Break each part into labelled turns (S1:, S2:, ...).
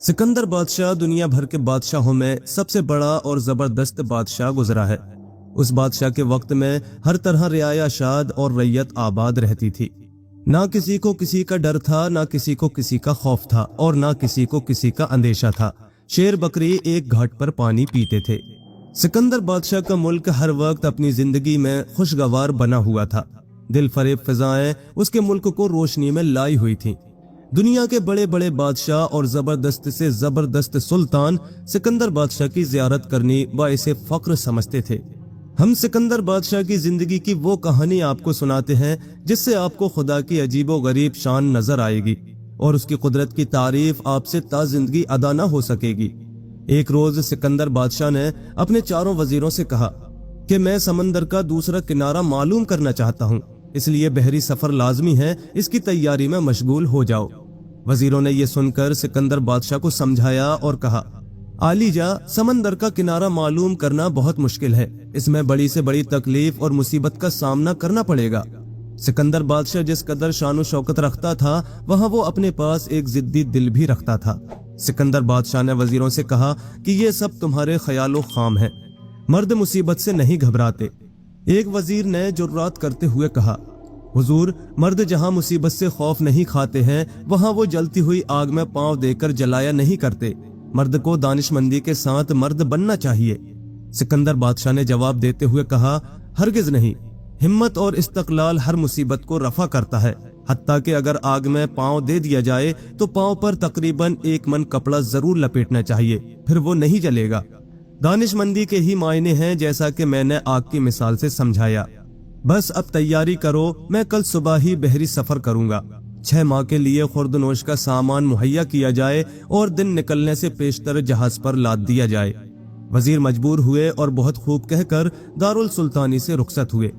S1: सिकंदर बादशाह दुनिया भर के बादशाहों में सबसे बड़ा और जबरदस्त बादशाह गुजरा है। उस बादशाह के वक्त में हर तरह रियाया शाद और रैयत आबाद रहती थी। ना किसी को किसी का डर था, ना किसी को किसी का खौफ था और ना किसी को किसी का अंदेशा था। शेर बकरी एक घाट पर पानी पीते थे। सिकंदर बादशाह का मुल्क हर वक्त अपनी जिंदगी में खुशगवार बना हुआ था। दिल फरेब फिजाएं उसके मुल्क को रोशनी में लाई हुई थीं। दुनिया के बड़े बड़े बादशाह और जबरदस्त से जबरदस्त सुल्तान सिकंदर बादशाह की जियारत करनी बाइसे फख्र समझते थे। हम सिकंदर बादशाह की जिंदगी की वो कहानी आपको सुनाते हैं जिससे आपको खुदा की अजीबो गरीब शान नजर आएगी और उसकी कुदरत की तारीफ आपसे ता जिंदगी अदा न हो सकेगी। एक रोज सिकंदर बादशाह ने अपने चारों वजीरों से कहा कि मैं समंदर का दूसरा किनारा मालूम करना चाहता हूँ, इसलिए बहरी सफर लाजमी है, इसकी तैयारी में मशगूल हो जाओ। वजीरों ने यह सुनकर सिकंदर बादशाह को समझाया और कहा, आलीजा, समंदर का किनारा मालूम करना बहुत मुश्किल है, इसमें बड़ी से बड़ी तकलीफ और मुसीबत का सामना करना पड़ेगा। सिकंदर बादशाह जिस कदर शान और शौकत रखता था, वहाँ वो अपने पास एक जिद्दी दिल भी रखता था। सिकंदर बादशाह ने वजीरों से कहा कि ये सब तुम्हारे ख्यालो खाम है, मर्द मुसीबत से नहीं घबराते। एक वजीर ने जुर्रात करते हुए कहा, हुजूर, मर्द जहां मुसीबत से खौफ नहीं खाते हैं, वहां वो जलती हुई आग में पांव देकर जलाया नहीं करते। मर्द को दानिशमंदी के साथ मर्द बनना चाहिए। सिकंदर बादशाह ने जवाब देते हुए कहा, हरगिज नहीं, हिम्मत और इस्तकलाल हर मुसीबत को रफा करता है। हत्ता कि अगर आग में पांव दे दिया जाए तो पांव पर तकरीबन 1 मन कपड़ा जरूर लपेटना चाहिए, फिर वो नहीं जलेगा। दानिशमंदी के ही मायने हैं, जैसा कि मैंने आग की मिसाल से समझाया। बस अब तैयारी करो, मैं कल सुबह ही बहरी सफर करूंगा। 6 माह के लिए खुर्दनोश का सामान मुहैया किया जाए और दिन निकलने से पेशतर जहाज पर लाद दिया जाए। वजीर मजबूर हुए और बहुत खूब कहकर दारुल सुल्तानी से रुखसत हुए।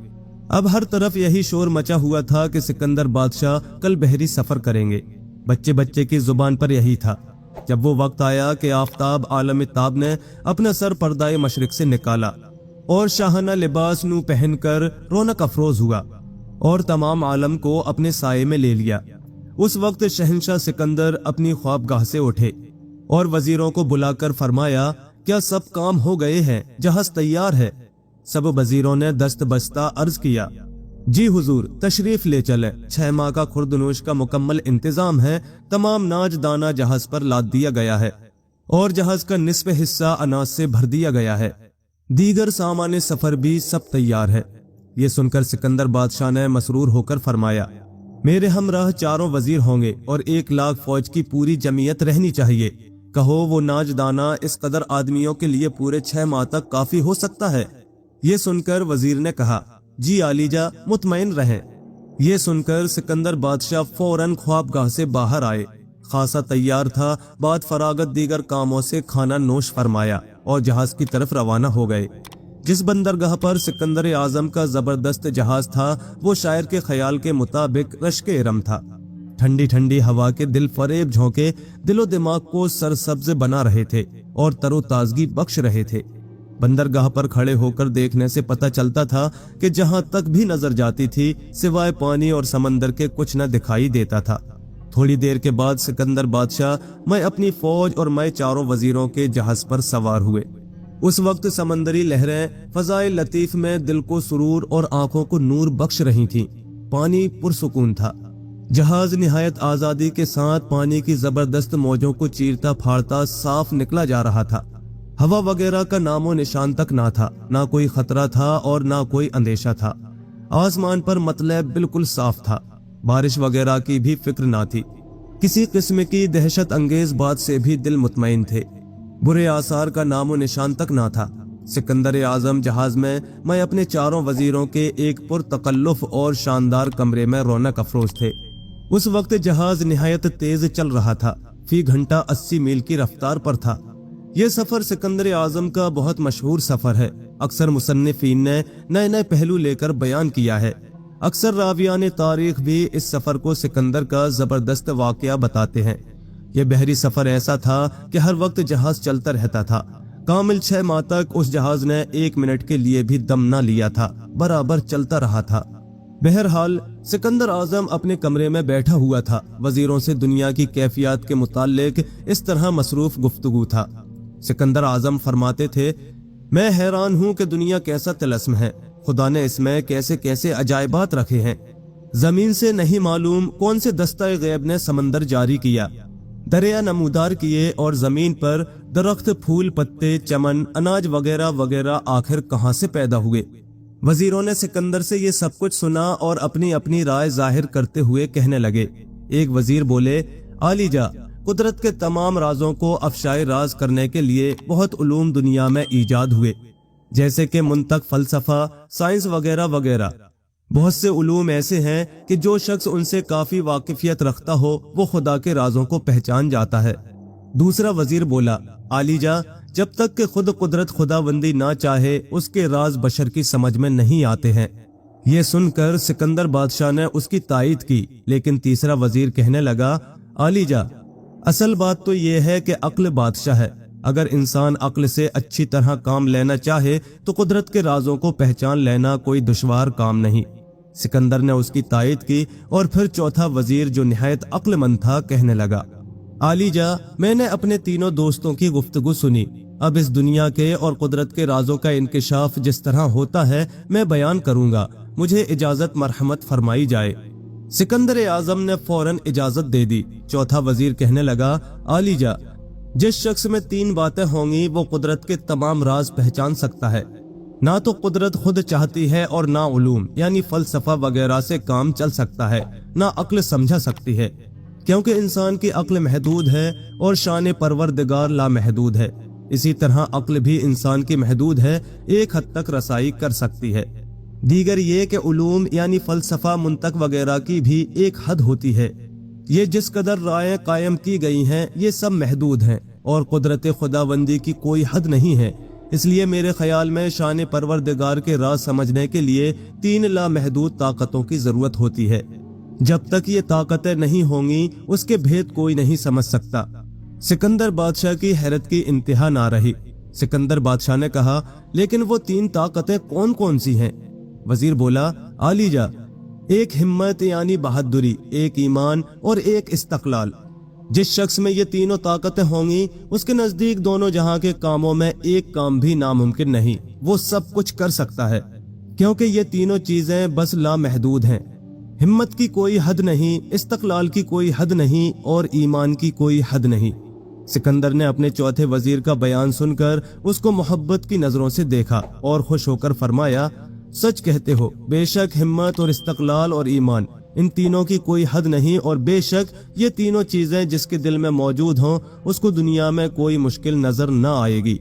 S1: अब हर तरफ यही शोर मचा हुआ था कि सिकंदर बादशाह कल बहरी सफर करेंगे। बच्चे बच्चे की जुबान पर यही था। जब वो वक्त आया कि आफताब आलम ताब ने अपना सर पर्दाए मशरिक से निकाला और शाहाना लिबास नू पहनकर रौनक अफरोज हुआ और तमाम आलम को अपने साये में ले लिया, उस वक्त शहंशाह सिकंदर अपनी ख्वाबगाह से उठे और वजीरों को बुलाकर फरमाया, क्या सब काम हो गए हैं? जहाज तैयार है? सब वजीरों ने दस्त बस्ता अर्ज किया, जी हुजूर, तशरीफ ले चले। 6 माह का खुर्दनोश का मुकम्मल इंतजाम है। तमाम नाज दाना जहाज पर लाद दिया गया है और जहाज का निस्फ हिस्सा अनाज से भर दिया गया है। दीगर सामाने सफर भी सब तैयार है। ये सुनकर सिकंदर बादशाह ने मसरूर होकर फरमाया, मेरे हमराह 4 वजीर होंगे और 1 लाख फौज की पूरी जमीयत रहनी चाहिए। कहो वो नाज दाना इस कदर आदमियों के लिए पूरे 6 माह तक काफी हो सकता है? ये सुनकर वजीर ने कहा, जी आलीजा, मुतमईन रहें। ये सुनकर सिकंदर बादशाह फौरन ख्वाबगाह से बाहर आए। खासा तैयार था, बाद फरागत दीगर कामों से खाना नोश फरमाया और जहाज की तरफ रवाना हो गए। जिस बंदरगाह पर सिकंदर आजम का जबरदस्त जहाज था, वो शायर के ख्याल के मुताबिक रश्के इरम था। ठंडी ठंडी हवा के दिल फरेब झोंके दिलो दिमाग को सरसब्ज बना रहे थे और तरोताजगी बख्श रहे थे। बंदरगाह पर खड़े होकर देखने से पता चलता था कि जहां तक भी नजर जाती थी, सिवाय पानी और समंदर के कुछ न दिखाई देता था। थोड़ी देर के बाद सिकंदर बादशाह, मैं अपनी फौज और मैं 4 वजीरों के जहाज पर सवार हुए। उस वक्त समंदरी लहरें फजाए लतीफ में दिल को सुरूर और आंखों को नूर बख्श रही थीं। पानी पुरसुकून था। जहाज निहायत आजादी के साथ पानी की जबरदस्त मौजों को चीरता फाड़ता साफ निकला जा रहा था। हवा वगैरह का नामो निशान तक ना था, ना कोई खतरा था और ना कोई अंदेशा था। आसमान पर मतलब बिल्कुल साफ था। बारिश वगैरह की भी फिक्र ना थी। किसी किस्म की दहशत अंगेज बात से भी दिल मुतमईन थे। बुरे आसार का नामो निशान तक ना था। सिकंदर आजम जहाज में मैं अपने 4 वजीरों के एक पुरतकल्लुफ और शानदार कमरे में रौनक अफरोज थे। उस वक्त जहाज निहायत तेज चल रहा था। फी घंटा 80 मील की रफ्तार पर था। यह सफर सिकंदर आजम का बहुत मशहूर सफर है। अक्सर मुसन्निफीन ने नए नए पहलू लेकर बयान किया है। अक्सर रावियान तारीख भी इस सफर को सिकंदर का जबरदस्त वाकया बताते हैं। यह बहरी सफर ऐसा था कि हर वक्त जहाज चलता रहता था। कामिल 6 माह तक उस जहाज ने 1 मिनट के लिए भी दम न लिया था, बराबर चलता रहा था। बहरहाल सिकंदर आजम अपने कमरे में बैठा हुआ था। वजीरों से दुनिया की कैफियत के मुताल्लिक इस तरह मसरूफ गुफ्तगू था। सिकंदर आजम फरमाते थे, मैं हैरान हूँ कि दुनिया कैसा तिलस्म है। खुदा ने इसमें कैसे कैसे अजायबात रखे हैं। जमीन से नहीं मालूम कौन से दस्ता गैब ने समंदर जारी किया, दरिया नमूदार किए, और जमीन पर दरख्त, फूल, पत्ते, चमन, अनाज वगैरह वगैरह आखिर कहाँ से पैदा हुए। वजीरों ने सिकंदर से ये सब कुछ सुना और अपनी अपनी राय जाहिर करते हुए कहने लगे। एक वजीर बोले, आलीजा, कुदरत के तमाम राजों को अफशाए राज करने के लिए बहुत उलूम दुनिया में ईजाद हुए, जैसे कि मुंतक, फलसफा, साइंस वगैरह वगैरह। बहुत से उलूम ऐसे हैं कि जो शख्स उनसे काफी वाकिफियत रखता हो वो खुदा के राजों को पहचान जाता है। दूसरा वजीर बोला, आलीजा, जब तक कि खुद कुदरत खुदाबंदी ना चाहे उसके राज बशर की समझ में नहीं आते हैं। ये सुनकर सिकंदर बादशाह ने उसकी तायीद की, लेकिन तीसरा वजीर कहने लगा, आलीजा, असल बात तो ये है कि अक्ल बादशाह है। अगर इंसान अक्ल से अच्छी तरह काम लेना चाहे तो कुदरत के राजों को पहचान लेना कोई दुश्वार काम नहीं। सिकंदर ने उसकी तायीद की और फिर चौथा वजीर, जो निहायत अक्लमंद था, कहने लगा, आलीजा, मैंने अपने तीनों दोस्तों की गुफ्तगू सुनी। अब इस दुनिया के और कुदरत के राजों का इंकिशाफ जिस तरह होता है मैं बयान करूंगा। मुझे इजाजत मरहमत फरमाई जाए। सिकंदर आजम ने फौरन इजाजत दे दी। चौथा वजीर कहने लगा, आलीजा, जिस शख्स में तीन बातें होंगी वो कुदरत के तमाम राज पहचान सकता है। ना तो कुदरत खुद चाहती है और ना उलूम यानी फलसफा वगैरह से काम चल सकता है, ना अक्ल समझा सकती है, क्योंकि इंसान की अक्ल महदूद है और शान परवरदिगार लामहदूद है। इसी तरह अक्ल भी इंसान की महदूद है, एक हद तक रसाई कर सकती है। दीगर ये कि उलूम यानी फलसफा, मुंतक वगैरह की भी एक हद होती है। ये जिस कदर रायें कायम की गई हैं ये सब महदूद हैं और कुदरत खुदाबंदी की कोई हद नहीं है। इसलिए मेरे ख्याल में शान परवरदिगार के राज समझने के लिए तीन लामहदूद ताकतों की जरूरत होती है। जब तक ये ताकतें नहीं होंगी उसके भेद कोई नहीं समझ सकता। सिकंदर बादशाह की हैरत की इंतहा ना रही। सिकंदर बादशाह ने कहा, लेकिन वो तीन ताकतें कौन कौन सी हैं? वजीर बोला, आलीजा, एक हिम्मत यानी बहादुरी, एक ईमान और एक इस्तकलाल। जिस शख्स में ये तीनों ताकतें होंगी उसके नजदीक दोनों जहां के कामों में एक काम भी नामुमकिन नहीं। वो सब कुछ कर सकता है, क्योंकि ये तीनों चीजें बस लामहदूद हैं। हिम्मत की कोई हद नहीं, इस्तकलाल की कोई हद नहीं और ईमान की कोई हद नहीं। सिकंदर ने अपने चौथे वजीर का बयान सुनकर उसको मोहब्बत की नजरों से देखा और खुश होकर फरमाया, सच कहते हो, बेशक हिम्मत और इस्तकलाल और ईमान, इन तीनों की कोई हद नहीं, और बेशक ये तीनों चीजें जिसके दिल में मौजूद हों उसको दुनिया में कोई मुश्किल नजर न आएगी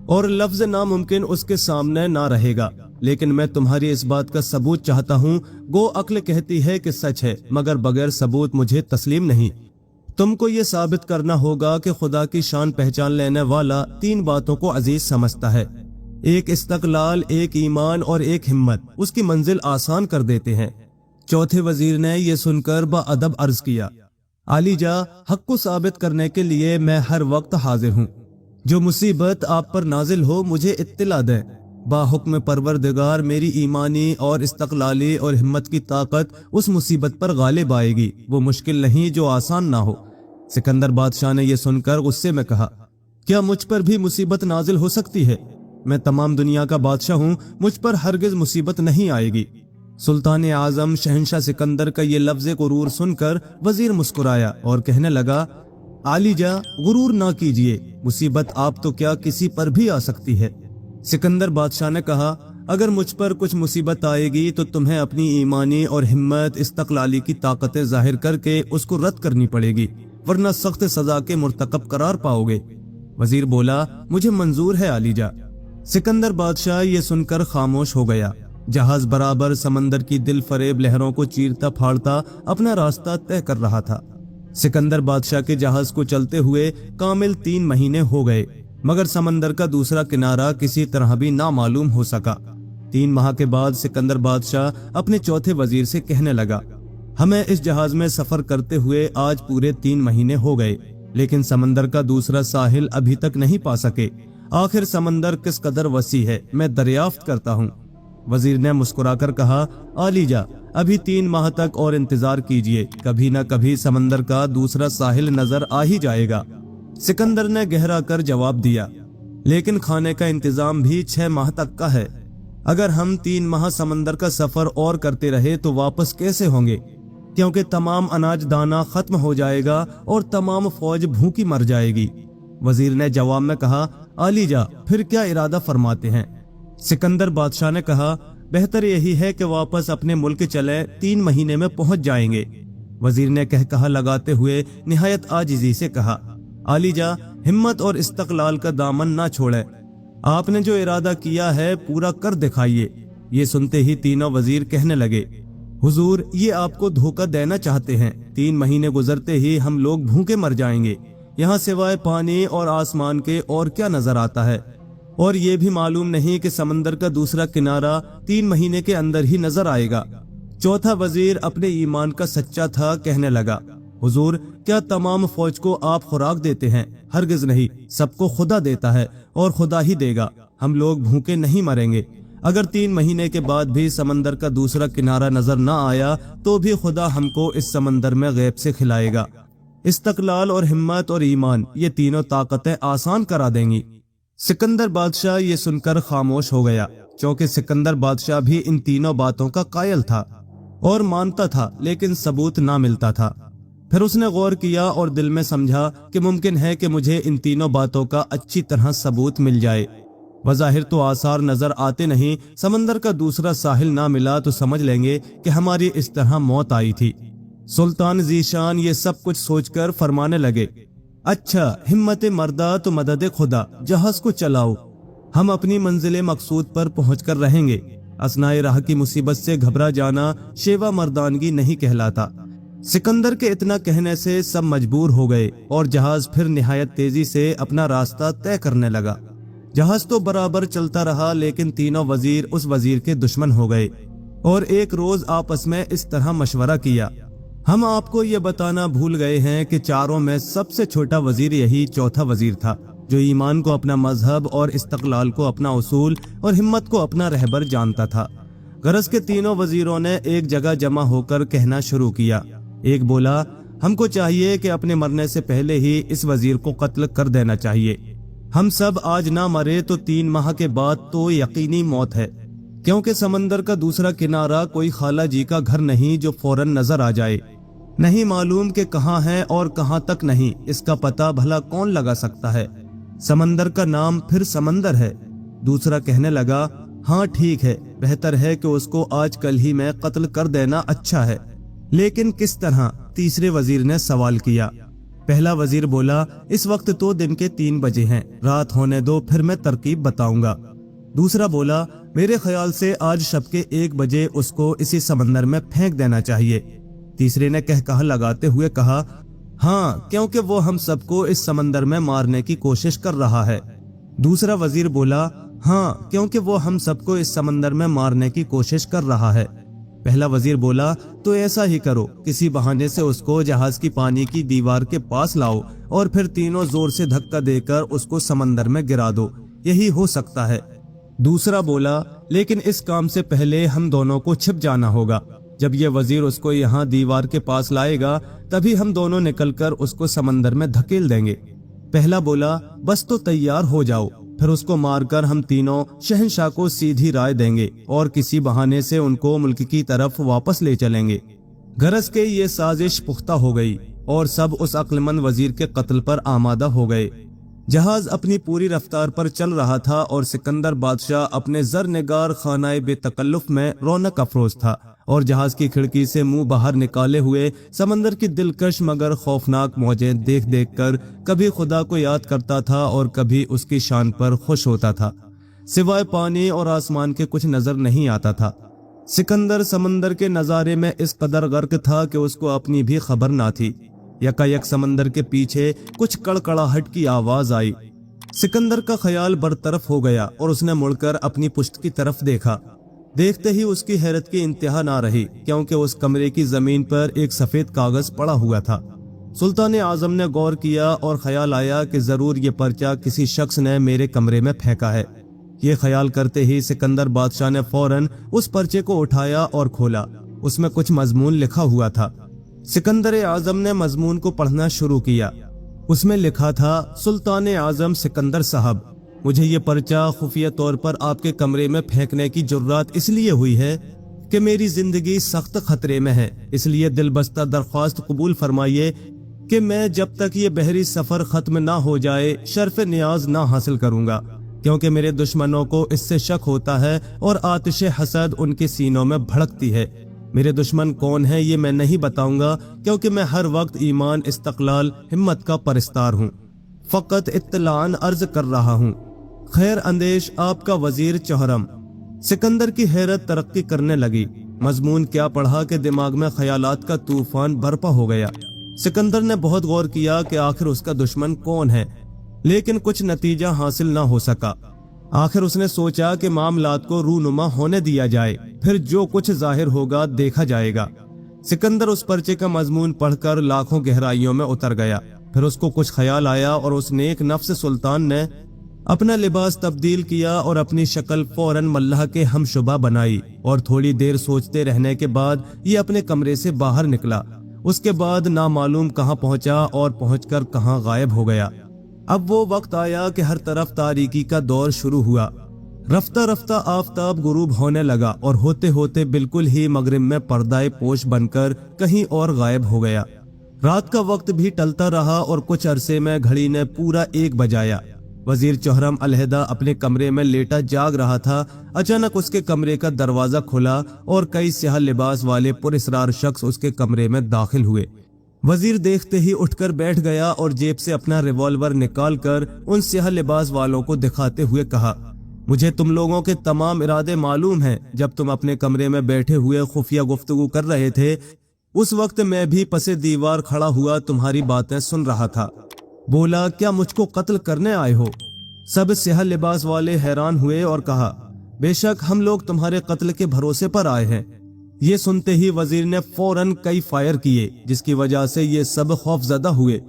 S1: और लफ्ज नामुमकिन उसके सामने ना रहेगा। लेकिन मैं तुम्हारी इस बात का सबूत चाहता हूँ। गो अक्ल कहती है कि सच है, मगर बगैर सबूत मुझे तस्लीम नहीं। तुमको ये साबित करना होगा कि खुदा की शान पहचान लेने वाला तीन बातों को अजीज समझता है। एक इस्तकलाल, एक ईमान और एक हिम्मत उसकी मंजिल आसान कर देते हैं। चौथे वजीर ने यह सुनकर बाअदब अर्ज किया, आलीजा, हक को साबित करने के लिए मैं हर वक्त हाजिर हूँ। जो मुसीबत आप पर नाजिल हो मुझे इत्तिला दें। बाहुक्म परवरदिगार मेरी ईमानी और इस्तकलाली और हिम्मत की ताकत उस मुसीबत पर गालिब आएगी। वो मुश्किल नहीं जो आसान ना हो। सिकंदर बादशाह ने यह सुनकर गुस्से में कहा, क्या मुझ पर भी मुसीबत नाजिल हो सकती है? मैं तमाम दुनिया का बादशाह हूँ, मुझ पर हरगिज मुसीबत नहीं आएगी। सुल्तान आजम शहंशाह सिकंदर का ये लफ्ज़ गुरूर सुनकर वजीर मुस्कुराया और कहने लगा, आलीजा, गुरूर ना कीजिए, मुसीबत आप तो क्या किसी पर भी आ सकती है। सिकंदर बादशाह ने कहा, अगर मुझ पर कुछ मुसीबत आएगी तो तुम्हें अपनी ईमानी और हिम्मत इस्तकलाली की ताकतें जाहिर करके उसको रद्द करनी पड़ेगी, वरना सख्त सजा के मुर्तकब करार पाओगे। वजीर बोला, मुझे मंजूर है आलीजा। सिकंदर बादशाह ये सुनकर खामोश हो गया। जहाज बराबर समंदर की दिल फरेब लहरों को चीरता फाड़ता अपना रास्ता तय कर रहा था। सिकंदर बादशाह के जहाज को चलते हुए कामिल 3 महीने हो गए, मगर समंदर का दूसरा किनारा किसी तरह भी ना मालूम हो सका। 3 माह के बाद सिकंदर बादशाह अपने चौथे वजीर से कहने लगा, हमें इस जहाज में सफर करते हुए आज पूरे 3 महीने हो गए, लेकिन समंदर का दूसरा साहिल अभी तक नहीं पा सके। आखिर समंदर किस कदर वसी है मैं दरियाफ्त करता हूँ। वजीर ने मुस्कुरा कर कहा, आलीजा, अभी 3 माह तक और इंतजार कीजिए, कभी न कभी समंदर का दूसरा साहिल नजर आ ही जाएगा। सिकंदर ने गहरा कर जवाब दिया, लेकिन खाने का इंतजाम भी 6 माह तक का है। अगर हम 3 माह समंदर का सफर और करते रहे तो वापस कैसे होंगे, क्योंकि तमाम अनाज दाना खत्म हो जाएगा और तमाम फौज भूखी मर जाएगी। वजीर ने जवाब में कहा, आलीजा, फिर क्या इरादा फरमाते हैं? सिकंदर बादशाह ने कहा, बेहतर यही है कि वापस अपने मुल्क चले, 3 महीने में पहुंच जाएंगे। वजीर ने कहा लगाते हुए निहायत आजिजी से कहा, आलीजा, हिम्मत और इस्तकलाल का दामन ना छोड़े, आपने जो इरादा किया है पूरा कर दिखाइए। ये सुनते ही तीनों वजीर कहने लगे, हुजूर, ये आपको धोखा देना चाहते हैं। 3 महीने गुजरते ही हम लोग भूखे मर जाएंगे। यहाँ सिवाय पानी और आसमान के और क्या नजर आता है? और ये भी मालूम नहीं कि समंदर का दूसरा किनारा 3 महीने के अंदर ही नजर आएगा। चौथा वजीर अपने ईमान का सच्चा था, कहने लगा, हुजूर, क्या तमाम फौज को आप खुराक देते हैं? हरगिज नहीं, सबको खुदा देता है और खुदा ही देगा। हम लोग भूखे नहीं मरेंगे। अगर 3 महीने के बाद भी समंदर का दूसरा किनारा नजर न आया तो भी खुदा हमको इस समंदर में गैब से खिलाएगा। इस्तकलाल और हिम्मत और ईमान, ये तीनों ताकतें आसान करा देंगी। सिकंदर बादशाह ये सुनकर खामोश हो गया, क्योंकि सिकंदर बादशाह भी इन तीनों बातों का कायल था और मानता था, लेकिन सबूत ना मिलता था। फिर उसने गौर किया और दिल में समझा कि मुमकिन है कि मुझे इन तीनों बातों का अच्छी तरह सबूत मिल जाए। बज़ाहिर तो आसार नजर आते नहीं, समंदर का दूसरा साहिल ना मिला तो समझ लेंगे कि हमारी इस तरह मौत आई थी। सुल्तान ज़ीशान ये सब कुछ सोचकर फरमाने लगे, अच्छा, हिम्मत मर्दा तो मदद खुदा, जहाज को चलाओ, हम अपनी मंजिल मकसूद पर पहुंचकर रहेंगे। असनाए राह की मुसीबत से घबरा जाना शेवा मर्दानगी नहीं कहलाता। सिकंदर के इतना कहने से सब मजबूर हो गए और जहाज फिर निहायत तेजी से अपना रास्ता तय करने लगा। जहाज तो बराबर चलता रहा, लेकिन तीनों वजीर उस वजीर के दुश्मन हो गए और एक रोज आपस में इस तरह मशवरा किया, हम आपको ये बताना भूल गए हैं कि चारों में सबसे छोटा वजीर यही चौथा वजीर था, जो ईमान को अपना मजहब और इस्तकलाल को अपना उसूल और हिम्मत को अपना रहबर जानता था। गरज के तीनों वजीरों ने एक जगह जमा होकर कहना शुरू किया। एक बोला, हमको चाहिए कि अपने मरने से पहले ही इस वजीर को कत्ल कर देना चाहिए। हम सब आज ना मरे तो 3 माह के बाद तो यकीनी मौत है, क्योंकि समंदर का दूसरा किनारा कोई खाला जी का घर नहीं जो फौरन नजर आ जाए। नहीं मालूम कि कहाँ है और कहाँ तक नहीं, इसका पता भला कौन लगा सकता है। समंदर का नाम फिर समंदर है। दूसरा कहने लगा, हाँ ठीक है, बेहतर है कि उसको आज कल ही में कत्ल कर देना अच्छा है, लेकिन किस तरह? तीसरे वजीर ने सवाल किया। पहला वजीर बोला, इस वक्त तो दिन के 3 बजे हैं, रात होने दो, फिर मैं तरकीब बताऊंगा। दूसरा बोला, मेरे ख्याल से आज शब के 1 बजे उसको इसी समंदर में फेंक देना चाहिए। तीसरे ने कहा लगाते हुए कहा, हाँ, क्योंकि वो हम सबको इस समंदर में मारने की कोशिश कर रहा है। दूसरा वजीर बोला, हाँ, क्योंकि वो हम सबको इस समंदर में मारने की कोशिश कर रहा है। पहला वजीर बोला, तो ऐसा ही करो, किसी बहाने से उसको जहाज की पानी की दीवार के पास लाओ और फिर तीनों जोर से धक्का देकर उसको समंदर में गिरा दो, यही हो सकता है। दूसरा बोला, लेकिन इस काम से पहले हम दोनों को छिप जाना होगा। जब ये वजीर उसको यहाँ दीवार के पास लाएगा तभी हम दोनों निकलकर उसको समंदर में धकेल देंगे। पहला बोला, बस तो तैयार हो जाओ, फिर उसको मारकर हम तीनों शहंशाह को सीधी राय देंगे और किसी बहाने से उनको मुल्क की तरफ वापस ले चलेंगे। गरज के ये साजिश पुख्ता हो गई और सब उस अक्लमंद वजीर के कत्ल पर आमादा हो गए। जहाज अपनी पूरी रफ्तार पर चल रहा था और सिकंदर बादशाह अपने ज़र-निगार खानाए बेतकल्लुफ में रौनक अफरोज था और जहाज की खिड़की से मुंह बाहर निकाले हुए समंदर की दिलकश मगर खौफनाक मौजें देख देख कर कभी खुदा को याद करता था और कभी उसकी शान पर खुश होता था। सिवाय पानी और आसमान के कुछ नजर नहीं आता था। सिकंदर समंदर के नज़ारे में इस कदर गर्क था कि उसको अपनी भी खबर ना थी। यकायक समंदर के पीछे कुछ कड़कड़ाहट की आवाज आई। सिकंदर का ख्याल बरतरफ हो गया और उसने मुड़कर अपनी पुश्त की तरफ देखा। देखते ही उसकी हैरत की इंतहा ना रही, क्योंकि उस कमरे की जमीन पर एक सफेद कागज पड़ा हुआ था। सुल्तान आजम ने गौर किया और ख्याल आया कि जरूर ये पर्चा किसी शख्स ने मेरे कमरे में फेंका है। یہ خیال کرتے ہی سکندر بادشاہ نے فوراً اس پرچے کو اٹھایا اور کھولا۔ اس میں کچھ مضمون لکھا ہوا تھا۔ سکندر اعظم نے مضمون کو پڑھنا شروع کیا۔ اس میں لکھا تھا، سلطان اعظم سکندر صاحب، مجھے یہ پرچہ خفیہ طور پر آپ کے کمرے میں پھینکنے کی جرات اس لیے ہوئی ہے کہ میری زندگی سخت خطرے میں ہے، اس لیے دل بستہ درخواست قبول فرمائیے کہ میں جب تک یہ بحری سفر ختم نہ ہو جائے شرف نیاز نہ حاصل کروں گا، کیونکہ میرے دشمنوں کو اس سے شک ہوتا ہے اور آتش حسد ان کے سینوں میں بھڑکتی ہے۔ میرے دشمن کون ہیں یہ میں نہیں بتاؤں گا، کیونکہ میں ہر وقت ایمان، استقلال، ہمت کا پرستار ہوں، فقط اطلاعاً عرض کر رہا ہوں۔ خیر اندیش آپ کا وزیر چہرم۔ سکندر کی حیرت ترقی کرنے لگی۔ مضمون کیا پڑھا کہ دماغ میں خیالات کا طوفان برپا ہو گیا۔ سکندر نے بہت غور کیا کہ آخر اس کا دشمن کون ہے، لیکن کچھ نتیجہ حاصل نہ ہو سکا۔ آخر اس نے سوچا کہ معاملات کو رونما ہونے دیا جائے، پھر جو کچھ ظاہر ہوگا دیکھا جائے گا۔ سکندر اس پرچے کا مضمون پڑھ کر لاکھوں گہرائیوں میں اتر گیا۔ پھر اس کو کچھ خیال آیا اور اس نیک نفس سلطان نے اپنا لباس تبدیل کیا اور اپنی شکل فوراً ملح کے ہم شبہ بنائی، اور تھوڑی دیر سوچتے رہنے کے بعد یہ اپنے کمرے سے باہر نکلا۔ اس کے بعد نامعلوم کہاں پہنچا اور پہنچ کر کہاں غائب ہو گیا۔ اب وہ وقت آیا کہ ہر طرف تاریکی کا دور شروع ہوا۔ رفتہ رفتہ آفتاب غروب ہونے لگا اور ہوتے ہوتے بالکل ہی مغرب میں پردہ پوش بن کر کہیں اور غائب ہو گیا۔ رات کا وقت بھی ٹلتا رہا اور کچھ عرصے میں گھڑی نے پورا 1 بجایا۔ وزیر چہرم علیحدہ اپنے کمرے میں لیٹا جاگ رہا تھا۔ اچانک اس کے کمرے کا دروازہ کھلا اور کئی سیاہ لباس والے پراسرار شخص اس کے کمرے میں داخل ہوئے۔ وزیر دیکھتے ہی اٹھ کر بیٹھ گیا اور جیب سے اپنا ریوالور نکال کر ان سیاہ لباس والوں کو دکھاتے ہوئے کہا، مجھے تم لوگوں کے تمام ارادے معلوم ہیں۔ جب تم اپنے کمرے میں بیٹھے ہوئے خفیہ گفتگو کر رہے تھے، اس وقت میں بھی پس دیوار کھڑا ہوا تمہاری باتیں سن رہا تھا۔ بولا، کیا مجھ کو قتل کرنے آئے ہو؟ سب سیاہ لباس والے حیران ہوئے اور کہا، بے شک ہم لوگ تمہارے قتل کے بھروسے پر آئے ہیں۔ یہ سنتے ہی وزیر نے فوراً کئی فائر کیے، جس کی وجہ سے یہ سب خوف زدہ ہوئے۔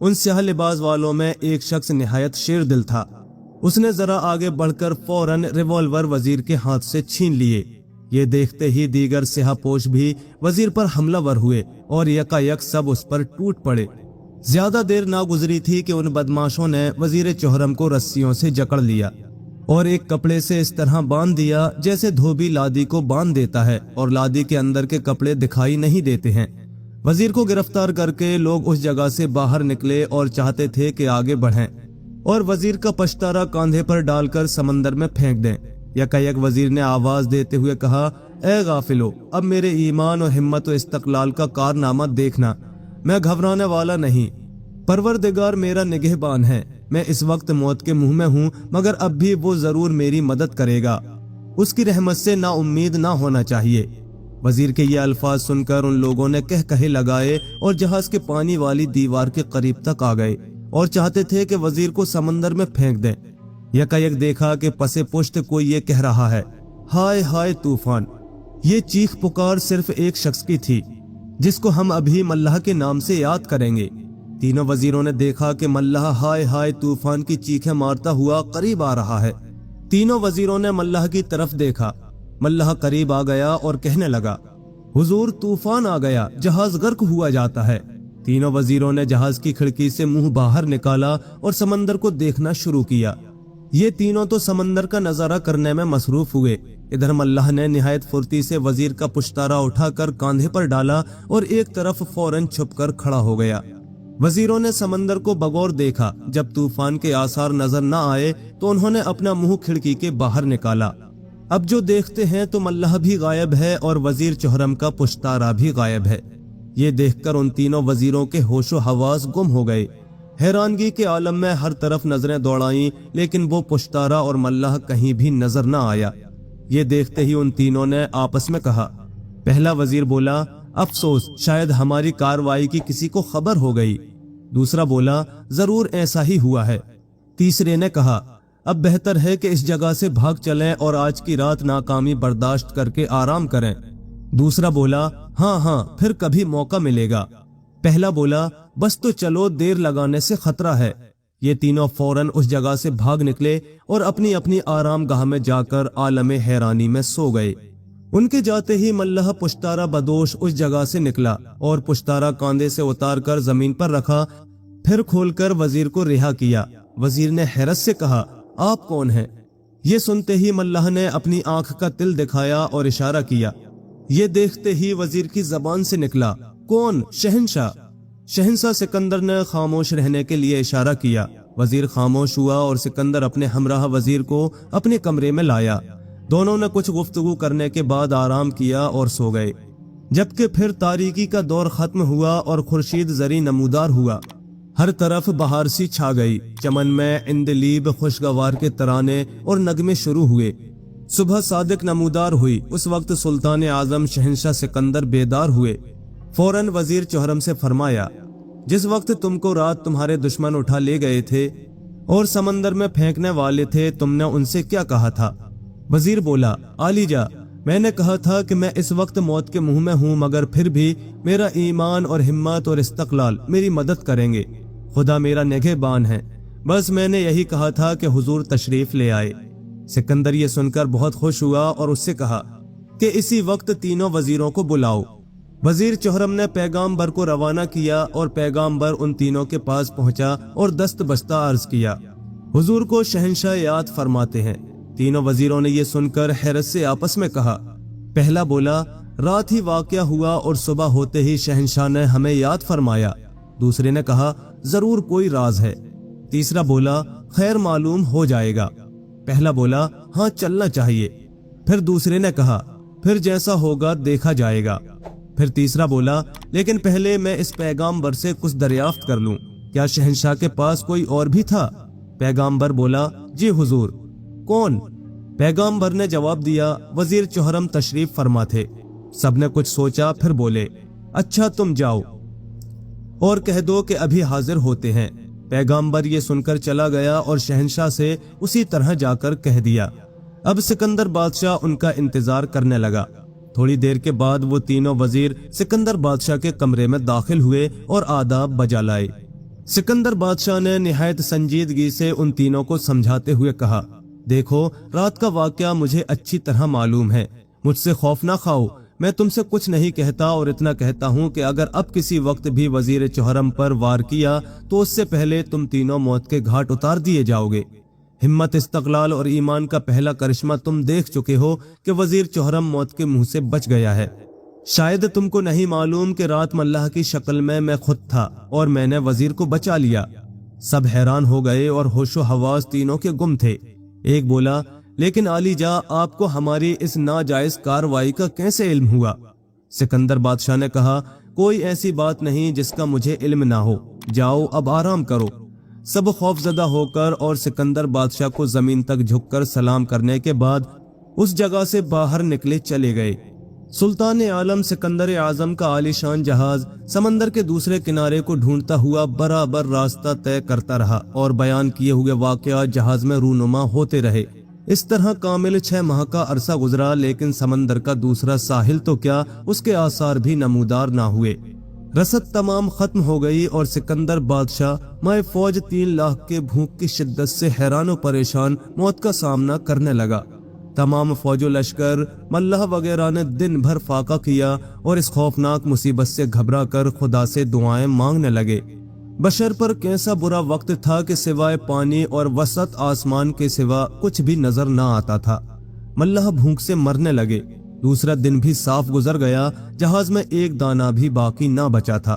S1: ان سیاہ لباس والوں میں ایک شخص نہایت شیر دل تھا۔ اس نے ذرا آگے بڑھ کر فوراً ریوالور وزیر کے ہاتھ سے چھین لیے۔ یہ دیکھتے ہی دیگر سیاہ پوش بھی وزیر پر حملہ ور ہوئے اور یکایک سب اس پر ٹوٹ پڑے۔ زیادہ دیر نہ گزری تھی کہ ان بدماشوں نے وزیر چہرم کو رسیوں سے جکڑ لیا اور ایک کپڑے سے اس طرح باندھ دیا جیسے دھوبی لادی کو باندھ دیتا ہے اور لادی کے اندر کے کپڑے دکھائی نہیں دیتے ہیں۔ وزیر کو گرفتار کر کے لوگ اس جگہ سے باہر نکلے اور چاہتے تھے کہ آگے بڑھیں اور وزیر کا پشتارا کاندھے پر ڈال کر سمندر میں پھینک دیں۔ یکایک وزیر نے آواز دیتے ہوئے کہا، اے غافلو، اب میرے ایمان و ہمت و استقلال کا کارنامہ دیکھنا۔ میں گھبرانے والا نہیں، پروردگار میرا نگہبان ہے۔ میں اس وقت موت کے منہ میں ہوں، مگر اب بھی وہ ضرور میری مدد کرے گا۔ اس کی رحمت سے نا امید نہ ہونا چاہیے۔ وزیر کے یہ الفاظ سن کر ان لوگوں نے کہے لگائے اور جہاز کے پانی والی دیوار کے قریب تک آ گئے اور چاہتے تھے کہ وزیر کو سمندر میں پھینک دیں۔ یکایک دیکھا کہ پسے پشت کوئی یہ کہہ رہا ہے، ہائے ہائے طوفان۔ یہ چیخ پکار صرف ایک شخص کی تھی، جس کو ہم ابھی ملح کے نام سے یاد کریں گے۔ تینوں وزیروں نے دیکھا کہ ملح ہائے ہائے طوفان کی چیخیں مارتا ہوا قریب آ رہا ہے۔ تینوں وزیروں نے ملح کی طرف دیکھا۔ ملح قریب آ گیا اور کہنے لگا، حضور طوفان آ گیا، جہاز غرق ہوا جاتا ہے۔ تینوں وزیروں نے جہاز کی کھڑکی سے منہ باہر نکالا اور سمندر کو دیکھنا شروع کیا۔ یہ تینوں تو سمندر کا نظارہ کرنے میں مصروف ہوئے۔ ادھر ملح نے نہایت پھرتی سے وزیر کا پشتارا اٹھا کر کاندھے پر ڈالا اور ایک طرف فوراً چھپ کر کھڑا ہو گیا۔ وزیروں نے سمندر کو بغور دیکھا۔ جب طوفان کے آثار نظر نہ آئے تو انہوں نے اپنا منہ کھڑکی کے باہر نکالا۔ اب جو دیکھتے ہیں تو ملح بھی غائب ہے اور وزیر چہرم کا پشتارا بھی غائب ہے۔ یہ دیکھ کر ان تینوں وزیروں کے ہوش و حواس گم ہو گئے۔ حیرانگی کے عالم میں ہر طرف نظریں دوڑائیں، لیکن وہ پشتارا اور ملح کہیں بھی نظر نہ آیا۔ یہ دیکھتے ہی ان تینوں نے آپس میں کہا۔ پہلا وزیر بولا، افسوس، شاید ہماری کارروائی کی کسی کو خبر ہو گئی۔ دوسرا بولا، ضرور ایسا ہی ہوا ہے۔ تیسرے نے کہا، اب بہتر ہے کہ اس جگہ سے بھاگ چلیں اور آج کی رات ناکامی برداشت کر کے آرام کریں۔ دوسرا بولا، ہاں پھر کبھی موقع ملے گا۔ پہلا بولا، بس تو چلو، دیر لگانے سے خطرہ ہے۔ یہ تینوں فوراً اس جگہ سے بھاگ نکلے اور اپنی اپنی آرام گاہ میں جا کر عالم حیرانی میں سو گئے۔ ان کے جاتے ہی ملح پشتارا بدوش اس جگہ سے نکلا اور پشتارا کاندھے سے اتار کر زمین پر رکھا، پھر کھول کر وزیر کو رہا کیا۔ وزیر نے حیرت سے کہا، آپ کون ہیں؟ یہ سنتے ہی ملح نے اپنی آنکھ کا تل دکھایا اور اشارہ کیا۔ یہ دیکھتے ہی وزیر کی زبان سے نکلا، کون؟ شہنشاہ۔ شہنشاہ سکندر نے خاموش رہنے کے لیے اشارہ کیا۔ وزیر خاموش ہوا اور سکندر اپنے ہمراہ وزیر کو اپنے کمرے میں لایا۔ دونوں نے کچھ گفتگو کرنے کے بعد آرام کیا اور سو گئے۔ جبکہ پھر تاریکی کا دور ختم ہوا اور خورشید زری نمودار ہوا۔ ہر طرف بہار سی چھا گئی۔ چمن میں اندلیب خوشگوار کے ترانے اور نغمے شروع ہوئے۔ صبح صادق نمودار ہوئی۔ اس وقت سلطان اعظم شہنشاہ سکندر بیدار ہوئے۔ فوراً وزیر چہرم سے فرمایا، جس وقت تم کو رات تمہارے دشمن اٹھا لے گئے تھے اور سمندر میں پھینکنے والے تھے، تم نے ان سے کیا کہا تھا؟ وزیر بولا، عالی جا، میں نے کہا تھا کہ میں اس وقت موت کے منہ میں ہوں، مگر پھر بھی میرا ایمان اور ہمت اور استقلال میری مدد کریں گے۔ خدا میرا نگہبان ہے۔ بس میں نے یہی کہا تھا کہ حضور تشریف لے آئے۔ سکندر یہ سن کر بہت خوش ہوا اور اس سے کہا کہ اسی وقت تینوں وزیروں کو بلاؤ۔ وزیر چہرم نے پیغامبر کو روانہ کیا اور پیغامبر ان تینوں کے پاس پہنچا اور دست بستہ عرض کیا، حضور کو شہنشاہ یاد فرماتے ہیں۔ تینوں وزیروں نے یہ سن کر حیرت سے آپس میں کہا۔ پہلا بولا، رات ہی واقعہ ہوا اور صبح ہوتے ہی شہنشاہ نے ہمیں یاد فرمایا۔ دوسرے نے کہا، ضرور کوئی راز ہے۔ تیسرا بولا، خیر معلوم ہو جائے گا۔ پہلا بولا، ہاں چلنا چاہیے۔ پھر دوسرے نے کہا، پھر جیسا ہوگا دیکھا جائے گا۔ پھر تیسرا بولا، لیکن پہلے میں اس پیغامبر سے کچھ دریافت کر لوں، کیا شہنشاہ کے پاس کوئی اور بھی تھا؟ پیغامبر بولا، جی حضور۔ کون؟ پیغامبر نے جواب دیا، وزیر چہرم تشریف فرما تھے۔ سب نے کچھ سوچا، پھر بولے، اچھا تم جاؤ اور کہہ دو کہ ابھی حاضر ہوتے ہیں۔ پیغامبر یہ سن کر چلا گیا اور شہنشاہ سے اسی طرح جا کر کہہ دیا۔ اب سکندر بادشاہ ان کا انتظار کرنے لگا۔ تھوڑی دیر کے بعد وہ تینوں وزیر سکندر بادشاہ کے کمرے میں داخل ہوئے اور آداب بجا لائے۔ سکندر بادشاہ نے نہایت سنجیدگی سے ان تینوں کو سمجھاتے ہوئے کہا، دیکھو، رات کا واقعہ مجھے اچھی طرح معلوم ہے، مجھ سے خوف نہ کھاؤ۔ میں تم سے کچھ نہیں کہتا اور اتنا کہتا ہوں کہ اگر اب کسی وقت بھی وزیر چہرم پر وار کیا تو اس سے پہلے تم تینوں موت کے گھاٹ اتار دیے جاؤ گے۔ ہمت، استقلال اور ایمان کا پہلا کرشمہ تم دیکھ چکے ہو کہ وزیر چہرم موت کے منہ سے بچ گیا ہے۔ شاید تم کو نہیں معلوم کہ رات ملح کی شکل میں خود تھا اور میں نے وزیر کو بچا لیا۔ سب حیران ہو گئے اور ہوش و حواس تینوں کے گم تھے۔ ایک بولا، لیکن عالی جا، آپ کو ہماری اس ناجائز کاروائی کا کیسے علم ہوا؟ سکندر بادشاہ نے کہا، کوئی ایسی بات نہیں جس کا مجھے علم نہ ہو، جاؤ اب آرام کرو۔ سب خوف زدہ ہو کر اور سکندر بادشاہ کو زمین تک جھک کر سلام کرنے کے بعد اس جگہ سے باہر نکلے چلے گئے۔ سلطان عالم سکندر اعظم کا عالی شان جہاز سمندر کے دوسرے کنارے کو ڈھونڈتا ہوا برابر راستہ طے کرتا رہا اور بیان کیے ہوئے واقعات جہاز میں رونما ہوتے رہے۔ اس طرح کامل 6 ماہ کا عرصہ گزرا، لیکن سمندر کا دوسرا ساحل تو کیا، اس کے آثار بھی نمودار نہ ہوئے۔ رسد تمام ختم ہو گئی اور سکندر بادشاہ مائے فوج 3 لاکھ کے بھوک کی شدت سے حیران و پریشان موت کا سامنا کرنے لگا۔ تمام فوج و لشکر ملح وغیرہ نے دن بھر فاقہ کیا اور اس خوفناک مصیبت سے گھبرا کر خدا سے دعائیں مانگنے لگے۔ بشر پر کیسا برا وقت تھا کہ سوائے پانی اور وسط آسمان کے سوا کچھ بھی نظر نہ آتا تھا۔ ملح بھوک سے مرنے لگے۔ دوسرا دن بھی صاف گزر گیا، جہاز میں ایک دانہ بھی باقی نہ بچا تھا۔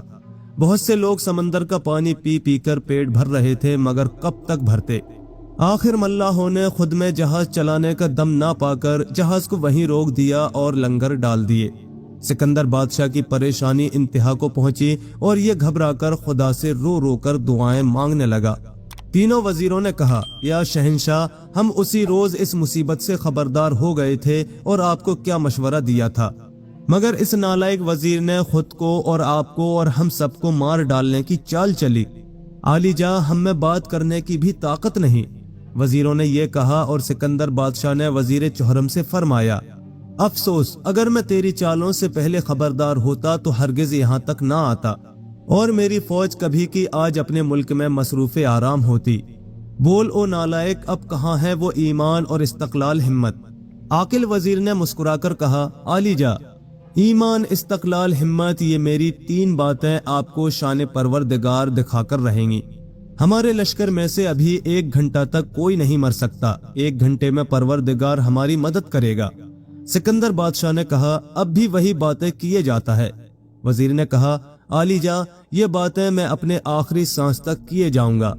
S1: بہت سے لوگ سمندر کا پانی پی پی کر پیٹ بھر رہے تھے، مگر کب تک بھرتے؟ آخر ملاحوں نے خود میں جہاز چلانے کا دم نہ پا کر جہاز کو وہیں روک دیا اور لنگر ڈال دیے۔ سکندر بادشاہ کی پریشانی انتہا کو پہنچی اور یہ گھبرا کر خدا سے رو رو کر دعائیں مانگنے لگا۔ تینوں وزیروں نے کہا، یا شہنشاہ، ہم اسی روز اس مصیبت سے خبردار ہو گئے تھے اور آپ کو کیا مشورہ دیا تھا، مگر اس نالائق وزیر نے خود کو اور آپ کو اور ہم سب کو مار ڈالنے کی چال چلی۔ عالی جاں، ہم میں بات کرنے کی بھی طاقت نہیں۔ وزیروں نے یہ کہا اور سکندر بادشاہ نے وزیر چہرم سے فرمایا، افسوس، اگر میں تیری چالوں سے پہلے خبردار ہوتا تو ہرگز یہاں تک نہ آتا۔ اور میری فوج کبھی کی آج اپنے ملک میں مصروف آرام ہوتی۔ بول او نالائق، اب کہاں ہے وہ ایمان اور استقلال ہمت؟ عاقل وزیر نے مسکرا کر کہا، عالی جا، ایمان، استقلال، ہمت، یہ میری 3 باتیں آپ کو شان پروردگار دکھا کر رہیں گی۔ ہمارے لشکر میں سے ابھی 1 گھنٹہ تک کوئی نہیں مر سکتا، 1 گھنٹے میں پروردگار ہماری مدد کرے گا۔ سکندر بادشاہ نے کہا، اب بھی وہی باتیں کیے جاتا ہے۔ وزیر نے کہا، عالی جا، یہ باتیں میں اپنے آخری سانس تک کیے جاؤں گا۔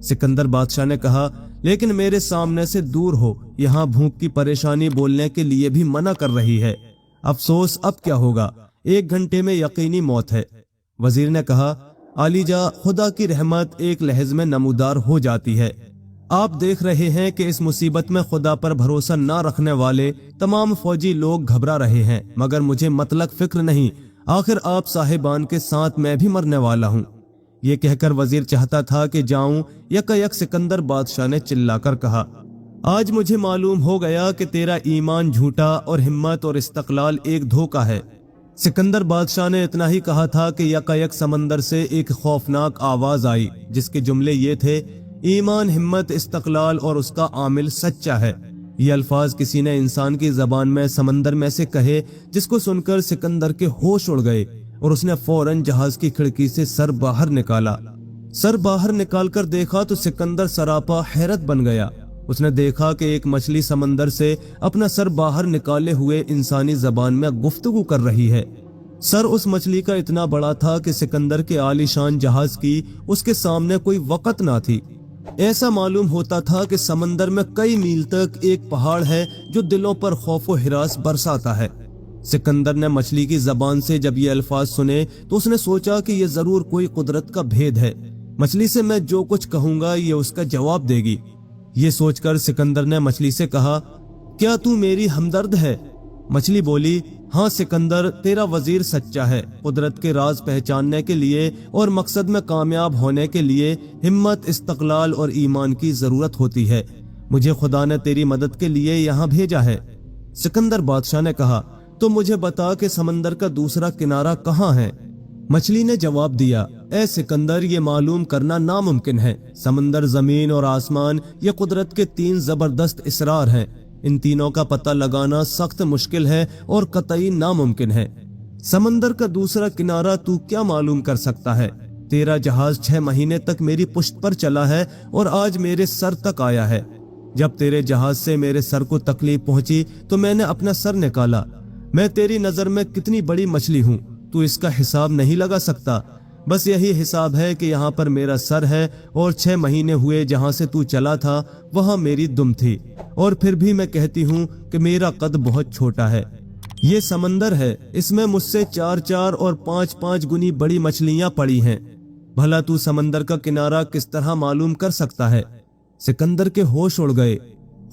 S1: سکندر بادشاہ نے کہا، لیکن میرے سامنے سے دور ہو، یہاں بھوک کی پریشانی بولنے کے لیے بھی منع کر رہی ہے۔ افسوس، اب کیا ہوگا؟ 1 گھنٹے میں یقینی موت ہے۔ وزیر نے کہا، عالی جا، خدا کی رحمت ایک لحظ میں نمودار ہو جاتی ہے۔ آپ دیکھ رہے ہیں کہ اس مصیبت میں خدا پر بھروسہ نہ رکھنے والے تمام فوجی لوگ گھبرا رہے ہیں، مگر مجھے مطلق فکر نہیں، آخر آپ صاحبان کے ساتھ میں بھی مرنے والا ہوں۔ یہ کہہ کر وزیر چاہتا تھا کہ جاؤں، یک سکندر بادشاہ نے چلا کر کہا، آج مجھے معلوم ہو گیا کہ تیرا ایمان جھوٹا اور ہمت اور استقلال ایک دھوکہ ہے۔ سکندر بادشاہ نے اتنا ہی کہا تھا کہ یک سمندر سے ایک خوفناک آواز آئی، جس کے جملے یہ تھے، ایمان، ہمت، استقلال اور اس کا عامل سچا ہے۔ یہ الفاظ کسی نے انسان کی زبان میں سمندر میں سے کہے، جس کو سن کر سکندر کے ہوش اڑ گئے اور اس نے فوراً جہاز کی کھڑکی سے سر باہر نکالا۔ سر باہر نکال کر دیکھا تو سکندر سراپا حیرت بن گیا۔ اس نے دیکھا کہ ایک مچھلی سمندر سے اپنا سر باہر نکالے ہوئے انسانی زبان میں گفتگو کر رہی ہے۔ سر اس مچھلی کا اتنا بڑا تھا کہ سکندر کے عالی شان جہاز کی اس کے سامنے کوئی وقت نہ تھی۔ ایسا معلوم ہوتا تھا کہ سمندر میں کئی میل تک ایک پہاڑ ہے جو دلوں پر خوف و ہراس برساتا ہے۔ سکندر نے مچھلی کی زبان سے جب یہ الفاظ سنے تو اس نے سوچا کہ یہ ضرور کوئی قدرت کا بھید ہے، مچھلی سے میں جو کچھ کہوں گا یہ اس کا جواب دے گی۔ یہ سوچ کر سکندر نے مچھلی سے کہا، کیا تو میری ہمدرد ہے؟ مچھلی بولی، ہاں سکندر، تیرا وزیر سچا ہے۔ قدرت کے راز پہچاننے کے لیے اور مقصد میں کامیاب ہونے کے لیے ہمت، استقلال اور ایمان کی ضرورت ہوتی ہے۔ مجھے خدا نے تیری مدد کے لیے یہاں بھیجا ہے۔ سکندر بادشاہ نے کہا، تو مجھے بتا کہ سمندر کا دوسرا کنارہ کہاں ہے؟ مچھلی نے جواب دیا، اے سکندر، یہ معلوم کرنا ناممکن ہے۔ سمندر، زمین اور آسمان یہ قدرت کے 3 زبردست اسرار ہیں۔ ان تینوں کا پتہ لگانا سخت مشکل ہے اور قطعی ناممکن ہے۔ سمندر کا دوسرا کنارہ تو کیا معلوم کر سکتا ہے؟ تیرا جہاز 6 مہینے تک میری پشت پر چلا ہے اور آج میرے سر تک آیا ہے۔ جب تیرے جہاز سے میرے سر کو تکلیف پہنچی تو میں نے اپنا سر نکالا۔ میں تیری نظر میں کتنی بڑی مچھلی ہوں، تو اس کا حساب نہیں لگا سکتا۔ بس یہی حساب ہے کہ یہاں پر میرا سر ہے اور 6 مہینے ہوئے جہاں سے تو چلا تھا وہاں میری دم تھی، اور پھر بھی میں کہتی ہوں کہ میرا قد بہت چھوٹا ہے۔ یہ سمندر ہے، اس میں مجھ سے 4 اور 5 گنی بڑی مچھلیاں پڑی ہیں۔ بھلا تو سمندر کا کنارہ کس طرح معلوم کر سکتا ہے؟ سکندر کے ہوش اڑ گئے۔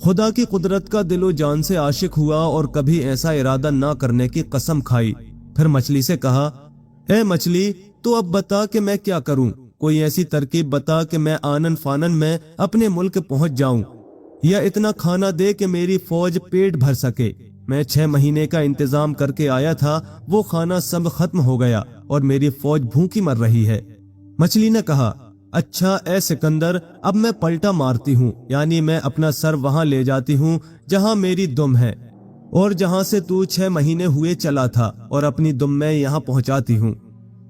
S1: خدا کی قدرت کا دل و جان سے عاشق ہوا اور کبھی ایسا ارادہ نہ کرنے کی قسم کھائی۔ پھر مچھلی سے کہا، اے مچھلی، تو اب بتا کہ میں کیا کروں؟ کوئی ایسی ترکیب بتا کہ میں آنن فانن میں اپنے ملک پہنچ جاؤں، یا اتنا کھانا دے کہ میری فوج پیٹ بھر سکے۔ میں 6 مہینے کا انتظام کر کے آیا تھا، وہ کھانا سب ختم ہو گیا اور میری فوج بھوکی مر رہی ہے۔ مچھلی نے کہا، اچھا اے سکندر، اب میں پلٹا مارتی ہوں، یعنی میں اپنا سر وہاں لے جاتی ہوں جہاں میری دم ہے اور جہاں سے تو 6 مہینے ہوئے چلا تھا، اور اپنی دم میں یہاں پہنچاتی ہوں۔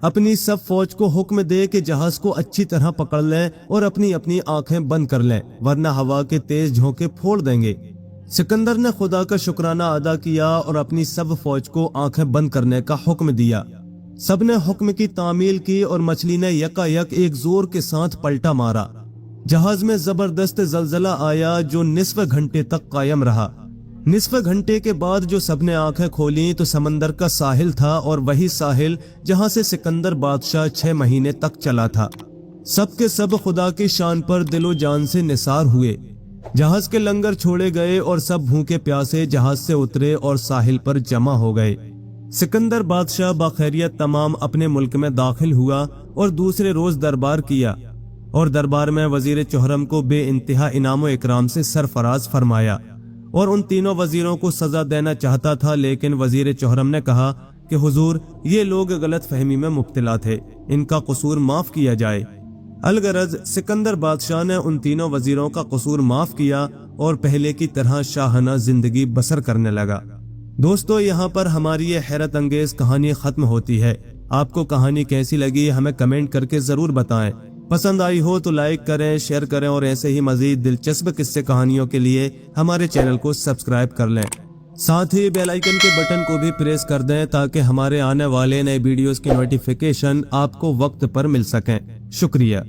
S1: اپنی سب فوج کو حکم دے کہ جہاز کو اچھی طرح پکڑ لیں اور اپنی آنکھیں بند کر لیں، ورنہ ہوا کے تیز جھونکے پھوڑ دیں گے۔ سکندر نے خدا کا شکرانہ ادا کیا اور اپنی سب فوج کو آنکھیں بند کرنے کا حکم دیا۔ سب نے حکم کی تعمیل کی اور مچھلی نے یکایک ایک زور کے ساتھ پلٹا مارا۔ جہاز میں زبردست زلزلہ آیا جو نصف گھنٹے تک قائم رہا۔ نصف گھنٹے کے بعد جو سب نے آنکھیں کھولیں تو سمندر کا ساحل تھا، اور وہی ساحل جہاں سے سکندر بادشاہ 6 مہینے تک چلا تھا۔ سب کے سب خدا کی شان پر دل و جان سے نثار ہوئے۔ جہاز کے لنگر چھوڑے گئے اور سب بھوکے پیاسے جہاز سے اترے اور ساحل پر جمع ہو گئے۔ سکندر بادشاہ باخیریت تمام اپنے ملک میں داخل ہوا اور دوسرے روز دربار کیا، اور دربار میں وزیر چہرم کو بے انتہا انعام و اکرام سے سرفراز فرمایا، اور ان تینوں وزیروں کو سزا دینا چاہتا تھا، لیکن وزیر چہرم نے کہا کہ हुजूर ये लोग गलत फहमी में मुब्तला थे, इनका कसूर माफ किया जाए। अलगरज सिकंदर बादशाह ने उन तीनों वजीरों का कसूर माफ किया और पहले की तरह शाहाना जिंदगी बसर करने लगा। दोस्तों, यहाँ पर हमारी ये हैरत अंगेज कहानी खत्म होती है। आपको कहानी कैसी लगी हमें कमेंट करके जरूर बताएं। पसंद आई हो तो लाइक करें, शेयर करें और ऐसे ही मजीद दिलचस्प किस्से कहानियों के लिए हमारे चैनल को सब्सक्राइब कर लें। साथ ही बेल आइकन के बटन को भी प्रेस कर दें ताकि हमारे आने वाले नए वीडियोस की नोटिफिकेशन आपको वक्त पर मिल सकें। शुक्रिया।